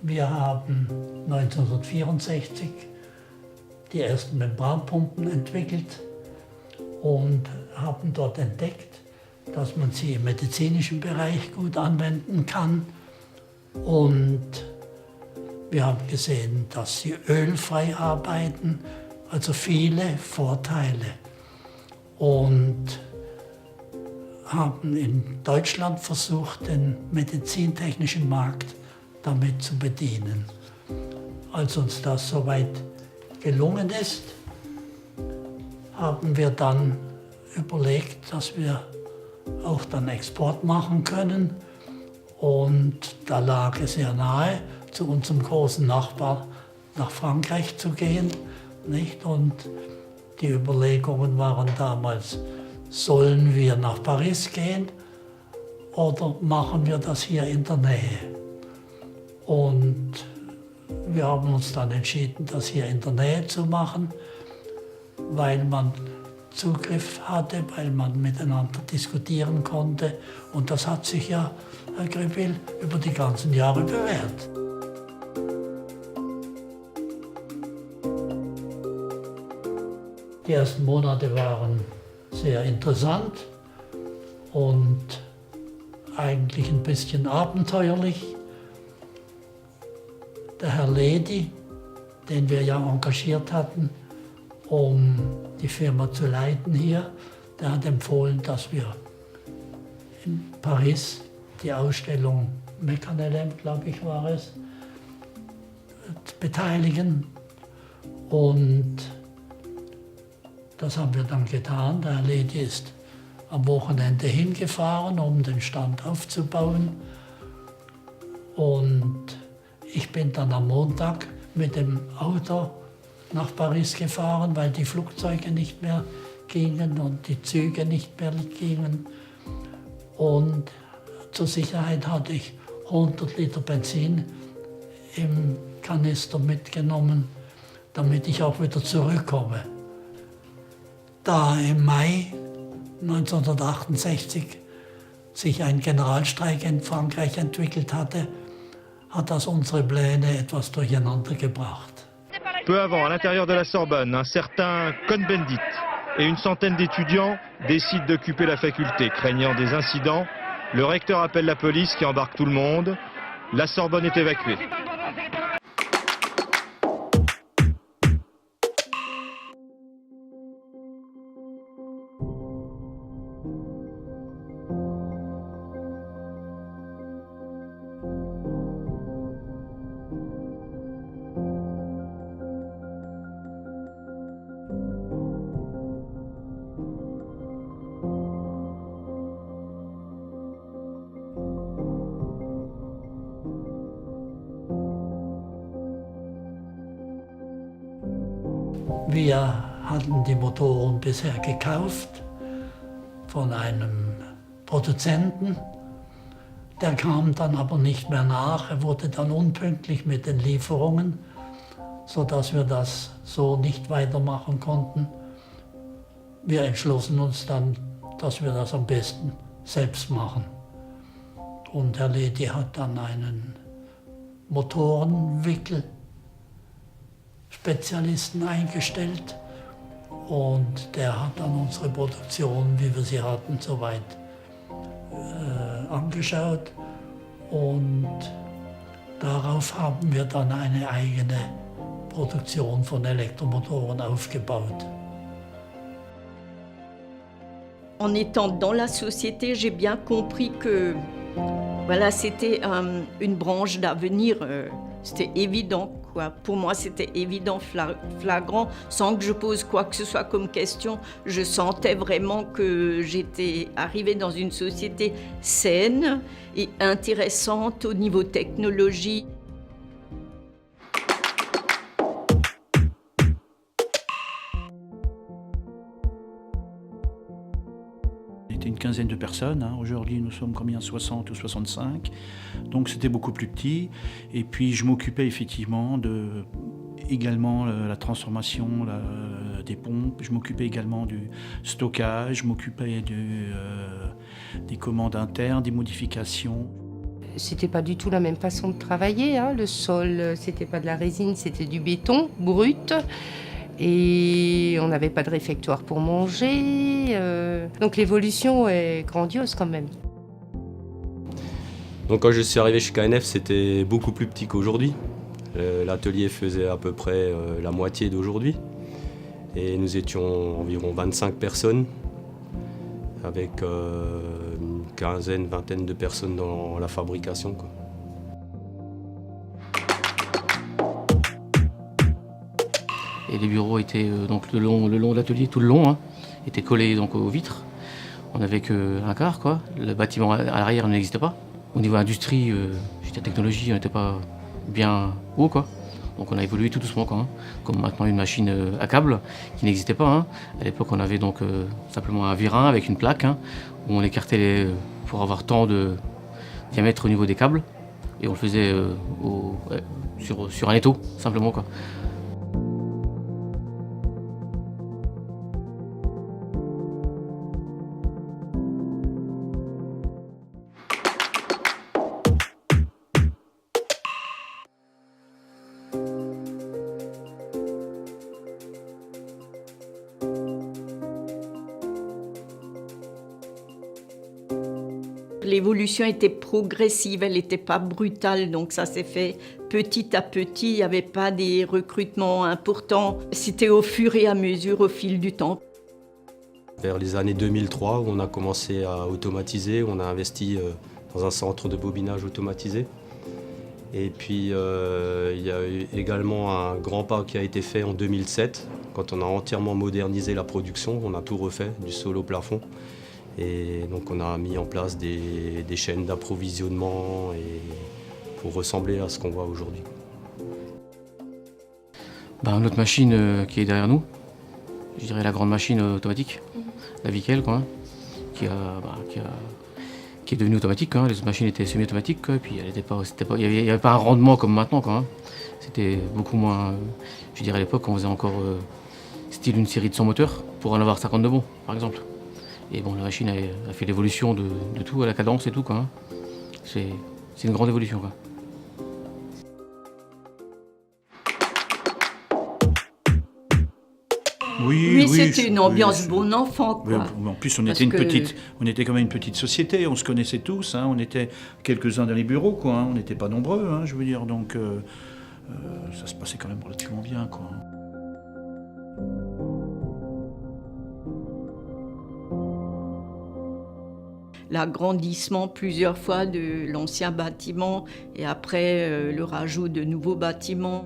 Wir haben 1964 die ersten Membranpumpen entwickelt und haben dort entdeckt, dass man sie im medizinischen Bereich gut anwenden kann. Und wir haben gesehen, dass sie ölfrei arbeiten, also viele Vorteile. Und haben in Deutschland versucht, den medizintechnischen Markt damit zu bedienen. Als uns das soweit gelungen ist, haben wir dann überlegt, dass wir auch dann Export machen können. Und da lag es sehr nahe, zu unserem großen Nachbar nach Frankreich zu gehen. Nicht? Und die Überlegungen waren damals, sollen wir nach Paris gehen oder machen wir das hier in der Nähe? Und wir haben uns dann entschieden, das hier in der Nähe zu machen, weil man Zugriff hatte, weil man miteinander diskutieren konnte. Und das hat sich ja, Herr Greville, über die ganzen Jahre bewährt. Die ersten Monate waren sehr interessant und eigentlich ein bisschen abenteuerlich. Der Herr Ledy, den wir ja engagiert hatten, um die Firma zu leiten hier, der hat empfohlen, dass wir in Paris die Ausstellung Mecanelem, glaube ich, war es, beteiligen. Und das haben wir dann getan. Der Herr Ledy ist am Wochenende hingefahren, um den Stand aufzubauen. Und ich bin dann am Montag mit dem Auto nach Paris gefahren, weil die Flugzeuge nicht mehr gingen und die Züge nicht mehr gingen. Und zur Sicherheit hatte ich 100 Liter Benzin im Kanister mitgenommen, damit ich auch wieder zurückkomme. Da im Mai 1968 sich ein Generalstreik in Frankreich entwickelt hatte, hat das unsere Pläne etwas durcheinander gebracht. Peu avant, à l'intérieur de la Sorbonne, un certain Cohn-Bendit et une centaine d'étudiants décident d'occuper la faculté, craignant des incidents. Le recteur appelle la police qui embarque tout le monde. La Sorbonne est évacuée. Wir hatten die Motoren bisher gekauft von einem Produzenten. Der kam dann aber nicht mehr nach. Er wurde dann unpünktlich mit den Lieferungen, sodass wir das so nicht weitermachen konnten. Wir entschlossen uns dann, dass wir das am besten selbst machen. Und Herr Ledy hat dann einen Motorenwickel-Spezialisten eingestellt und der hat dann unsere Produktion, wie wir sie hatten, soweit angeschaut und darauf haben wir dann eine eigene Produktion von Elektromotoren aufgebaut. En étant dans la société, j'ai bien compris que voilà, c'était une branche d'avenir. C'était évident, quoi. Pour moi, c'était évident, flagrant, sans que je pose quoi que ce soit comme question. Je sentais vraiment que j'étais arrivée dans une société saine et intéressante au niveau technologie. Une quinzaine de personnes, hein. Aujourd'hui nous sommes combien, 60 ou 65, donc c'était beaucoup plus petit. Et puis je m'occupais effectivement de également la transformation des pompes, je m'occupais également du stockage, je m'occupais des commandes internes, des modifications. C'était pas du tout la même façon de travailler, hein. Le sol, c'était pas de la résine, c'était du béton brut. Et on n'avait pas de réfectoire pour manger. Donc l'évolution est grandiose quand même. Donc quand je suis arrivé chez KNF, c'était beaucoup plus petit qu'aujourd'hui. L'atelier faisait à peu près la moitié d'aujourd'hui. Et nous étions environ 25 personnes, avec une quinzaine, vingtaine de personnes dans la fabrication, quoi. Et les bureaux étaient donc le long de l'atelier, tout le long, hein, étaient collés donc aux vitres. On n'avait qu'un quart, quoi. Le bâtiment à l'arrière n'existait pas. Au niveau industrie, technologie, on n'était pas bien haut, quoi. Donc on a évolué tout doucement, quoi, hein. Comme maintenant une machine à câble qui n'existait pas, hein. À l'époque, on avait donc simplement un virin avec une plaque, hein, où on écartait pour avoir tant de diamètre au niveau des câbles. Et on le faisait sur un étau, simplement, quoi. L'évolution était progressive, elle n'était pas brutale, donc ça s'est fait petit à petit. Il n'y avait pas des recrutements importants. C'était au fur et à mesure, au fil du temps. Vers les années 2003, on a commencé à automatiser, on a investi dans un centre de bobinage automatisé. Et puis il y a eu également un grand pas qui a été fait en 2007, quand on a entièrement modernisé la production, on a tout refait, du sol au plafond. Et donc on a mis en place des chaînes d'approvisionnement pour ressembler à ce qu'on voit aujourd'hui. Notre machine qui est derrière nous, je dirais la grande machine automatique, la Vickel, quoi, hein, qui est devenue automatique, hein. Les autres machines étaient semi-automatiques, quoi, et puis il n'y avait pas un rendement comme maintenant, quoi, hein. C'était beaucoup moins, je dirais à l'époque on faisait encore style une série de 100 moteurs pour en avoir 50 de bons, par exemple. Et bon, la machine a fait l'évolution de tout, à la cadence et tout, quoi, hein. C'est une grande évolution, quoi. Oui, c'était une ambiance bon enfant, quoi. En plus, on était quand même une petite société, on se connaissait tous, hein, on était quelques-uns dans les bureaux, quoi, hein, on n'était pas nombreux, hein, je veux dire, donc ça se passait quand même relativement bien, quoi. L'agrandissement plusieurs fois de l'ancien bâtiment et après le rajout de nouveaux bâtiments.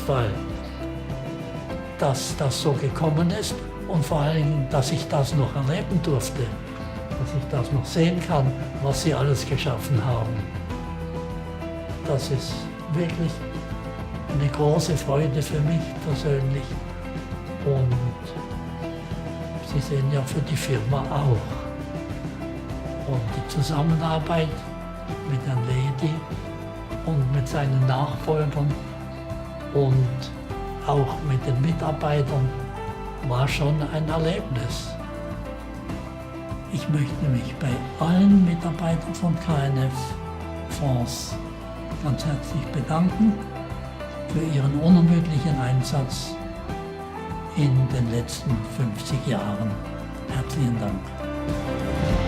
Zufall, dass das so gekommen ist und vor allen Dingen, dass ich das noch erleben durfte, dass ich das noch sehen kann, was sie alles geschaffen haben. Das ist wirklich eine große Freude für mich persönlich und Sie sehen ja für die Firma auch. Und die Zusammenarbeit mit Herrn Ledi und mit seinen Nachfolgern und auch mit den Mitarbeitern war schon ein Erlebnis. Ich möchte mich bei allen Mitarbeitern von KNF France ganz herzlich bedanken für ihren unermüdlichen Einsatz in den letzten 50 Jahren. Herzlichen Dank.